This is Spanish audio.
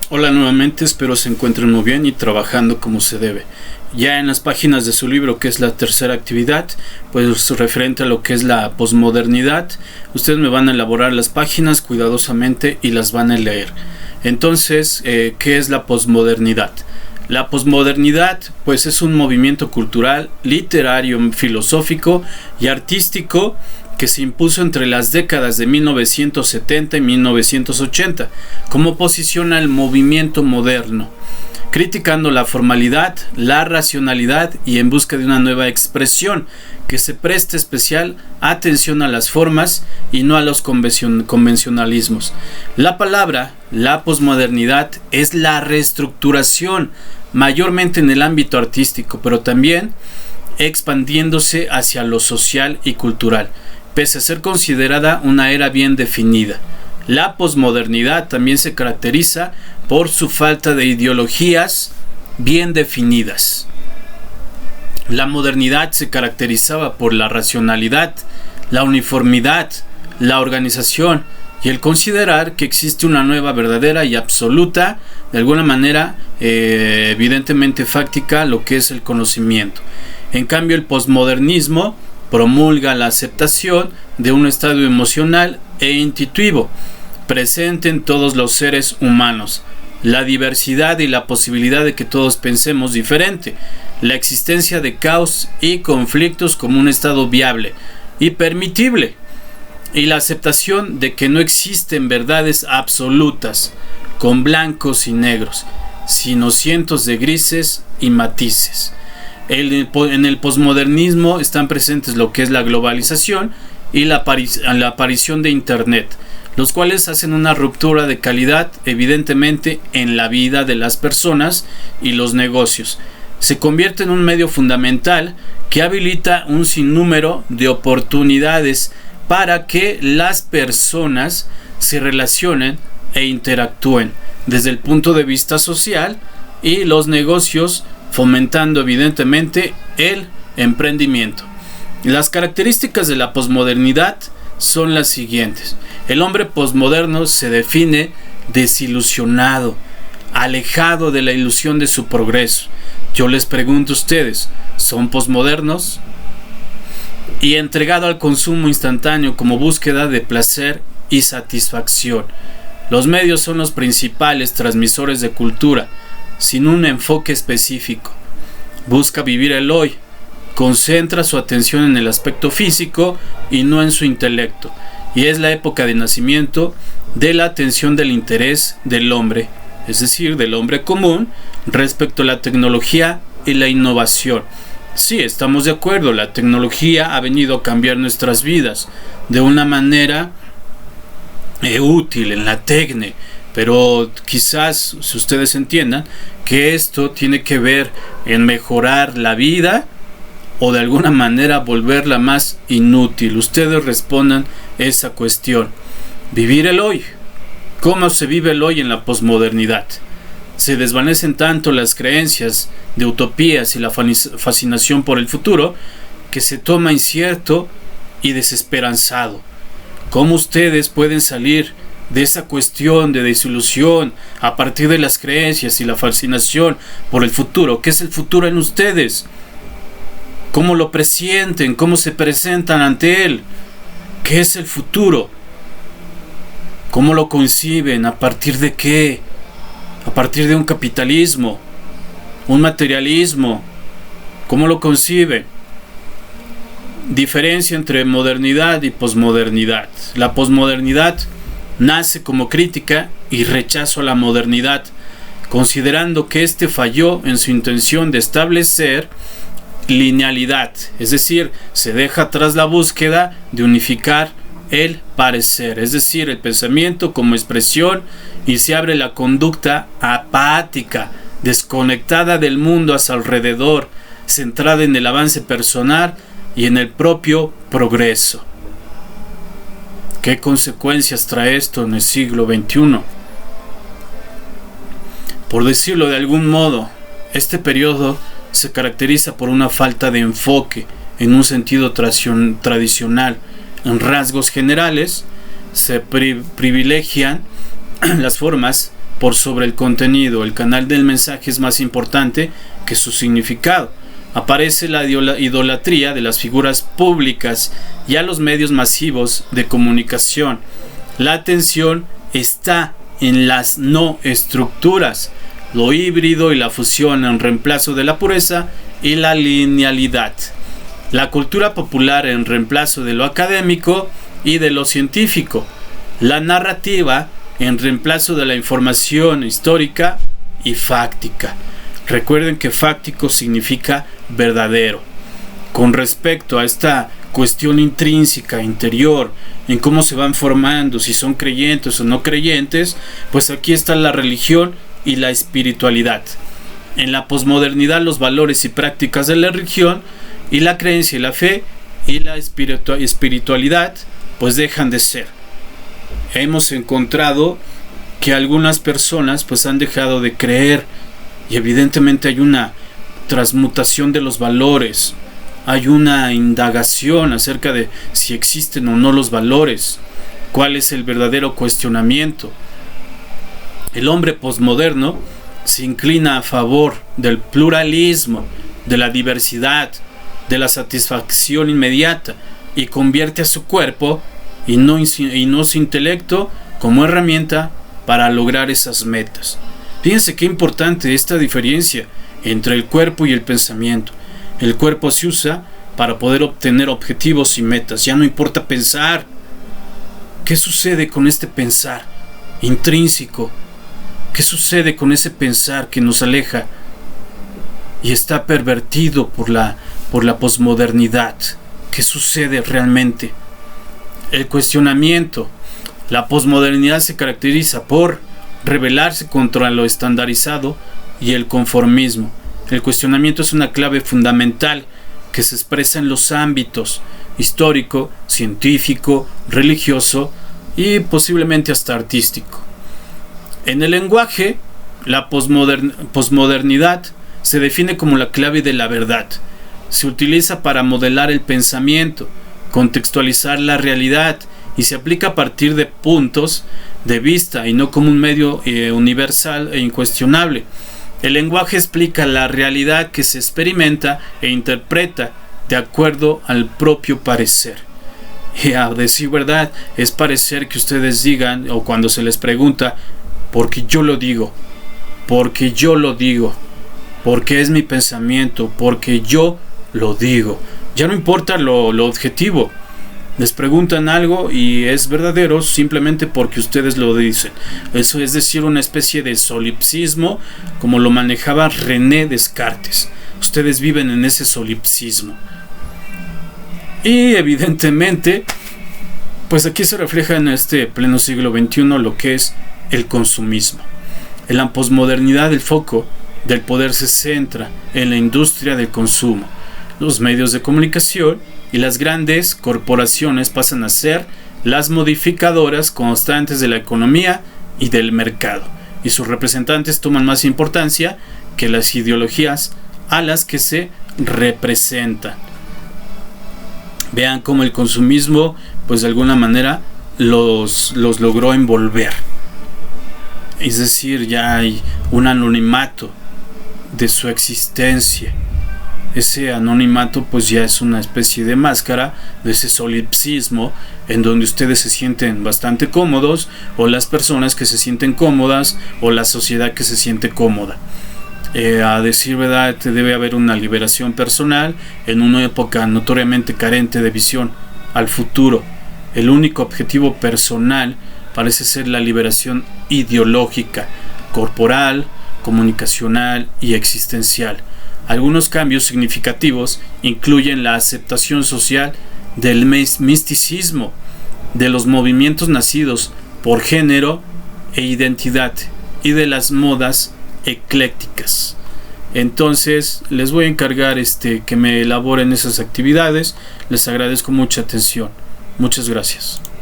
Hola nuevamente, espero se encuentren muy bien y trabajando como se debe. Ya en las páginas de su libro, que es la tercera actividad, pues referente a lo que es la posmodernidad, ustedes me van a elaborar las páginas cuidadosamente y las van a leer. Entonces, ¿qué es la posmodernidad? La posmodernidad pues es un movimiento cultural, literario, filosófico y artístico que se impuso entre las décadas de 1970 y 1980 como oposición al movimiento moderno, criticando la formalidad, la racionalidad y en busca de una nueva expresión que se preste especial atención a las formas y no a los convencionalismos. La palabra, la posmodernidad, es la reestructuración, mayormente en el ámbito artístico, pero también expandiéndose hacia lo social y cultural, pese a ser considerada una era bien definida. La posmodernidad también se caracteriza por su falta de ideologías bien definidas. La modernidad se caracterizaba por la racionalidad, la uniformidad, la organización y el considerar que existe una nueva, verdadera y absoluta, de alguna manera, evidentemente fáctica, lo que es el conocimiento. En cambio, el posmodernismo promulga la aceptación de un estado emocional e intuitivo presente en todos los seres humanos, la diversidad y la posibilidad de que todos pensemos diferente, la existencia de caos y conflictos como un estado viable y permitible, y la aceptación de que no existen verdades absolutas con blancos y negros, sino cientos de grises y matices. En el posmodernismo están presentes lo que es la globalización y la aparición de Internet, los cuales hacen una ruptura de calidad evidentemente en la vida de las personas y los negocios. Se convierte en un medio fundamental que habilita un sinnúmero de oportunidades para que las personas se relacionen e interactúen desde el punto de vista social y los negocios, fomentando evidentemente el emprendimiento. Las características de la posmodernidad son las siguientes. El hombre posmoderno se define desilusionado, alejado de la ilusión de su progreso. Yo les pregunto a ustedes, ¿son posmodernos? Y entregado al consumo instantáneo como búsqueda de placer y satisfacción. Los medios son los principales transmisores de cultura, sin un enfoque específico. Busca vivir el hoy, concentra su atención en el aspecto físico y no en su intelecto, y es la época de nacimiento de la atención del interés del hombre, es decir, del hombre común, respecto a la tecnología y la innovación. Sí, estamos de acuerdo, la tecnología ha venido a cambiar nuestras vidas de una manera útil en la técnica, pero quizás si ustedes entiendan que esto tiene que ver en mejorar la vida o de alguna manera volverla más inútil. Ustedes respondan esa cuestión. Vivir el hoy. ¿Cómo se vive el hoy en la posmodernidad? Se desvanecen tanto las creencias de utopías y la fascinación por el futuro que se toma incierto y desesperanzado. ¿Cómo ustedes pueden salir de esa cuestión de desilusión a partir de las creencias y la fascinación por el futuro? ¿Qué es el futuro en ustedes? ¿Cómo lo presienten? ¿Cómo se presentan ante él? ¿Qué es el futuro? ¿Cómo lo conciben? ¿A partir de qué? ¿A partir de un capitalismo? ¿Un materialismo? ¿Cómo lo conciben? Diferencia entre modernidad y posmodernidad. La posmodernidad nace como crítica y rechazo a la modernidad, considerando que éste falló en su intención de establecer linealidad, es decir, se deja atrás la búsqueda de unificar el parecer, es decir, el pensamiento como expresión, y se abre la conducta apática, desconectada del mundo a su alrededor, centrada en el avance personal y en el propio progreso. ¿Qué consecuencias trae esto en el siglo XXI? Por decirlo de algún modo, este periodo se caracteriza por una falta de enfoque en un sentido tradicional. En rasgos generales, se privilegian las formas por sobre el contenido. El canal del mensaje es más importante que su significado. Aparece la idolatría de las figuras públicas y a los medios masivos de comunicación. La atención está en las no estructuras, lo híbrido y la fusión en reemplazo de la pureza y la linealidad. La cultura popular en reemplazo de lo académico y de lo científico. La narrativa en reemplazo de la información histórica y fáctica. Recuerden que fáctico significa verdadero. Con respecto a esta cuestión intrínseca, interior, en cómo se van formando, si son creyentes o no creyentes, pues aquí está la religión y la espiritualidad. En la posmodernidad, los valores y prácticas de la religión y la creencia y la fe y la espiritualidad pues dejan de ser. Hemos encontrado que algunas personas pues han dejado de creer, y evidentemente hay una transmutación de los valores, hay una indagación acerca de si existen o no los valores, cuál es el verdadero cuestionamiento. El hombre posmoderno se inclina a favor del pluralismo, de la diversidad, de la satisfacción inmediata, y convierte a su cuerpo y no su intelecto como herramienta para lograr esas metas. Fíjense qué importante esta diferencia entre el cuerpo y el pensamiento. El cuerpo se usa para poder obtener objetivos y metas. Ya no importa pensar. ¿Qué sucede con este pensar intrínseco? ¿Qué sucede con ese pensar que nos aleja y está pervertido por la posmodernidad? ¿Qué sucede realmente? El cuestionamiento. La posmodernidad se caracteriza por rebelarse contra lo estandarizado y el conformismo. El cuestionamiento es una clave fundamental que se expresa en los ámbitos histórico, científico, religioso y posiblemente hasta artístico. En el lenguaje, la posmodernidad se define como la clave de la verdad. Se utiliza para modelar el pensamiento, contextualizar la realidad, y se aplica a partir de puntos de vista y no como un medio universal e incuestionable. El lenguaje explica la realidad que se experimenta e interpreta de acuerdo al propio parecer. Y a decir verdad, es parecer que ustedes digan, o cuando se les pregunta, porque yo lo digo, porque yo lo digo, porque es mi pensamiento, porque yo lo digo. Ya no importa lo objetivo. Les preguntan algo y es verdadero simplemente porque ustedes lo dicen. Eso es decir, una especie de solipsismo, como lo manejaba René Descartes. Ustedes viven en ese solipsismo. Y evidentemente, pues aquí se refleja en este pleno siglo XXI lo que es el consumismo. En la posmodernidad, el foco del poder se centra en la industria del consumo. Los medios de comunicación y las grandes corporaciones pasan a ser las modificadoras constantes de la economía y del mercado, y sus representantes toman más importancia que las ideologías a las que se representan. Vean cómo el consumismo, pues de alguna manera los logró envolver. Es decir, ya hay un anonimato de su existencia. Ese anonimato pues ya es una especie de máscara de ese solipsismo en donde ustedes se sienten bastante cómodos, o las personas que se sienten cómodas, o la sociedad que se siente cómoda. A decir verdad, debe haber una liberación personal en una época notoriamente carente de visión al futuro. El único objetivo personal parece ser la liberación ideológica, corporal, comunicacional y existencial. Algunos cambios significativos incluyen la aceptación social del misticismo, de los movimientos nacidos por género e identidad, y de las modas eclécticas. Entonces les voy a encargar que me elaboren esas actividades. Les agradezco mucha atención. Muchas gracias.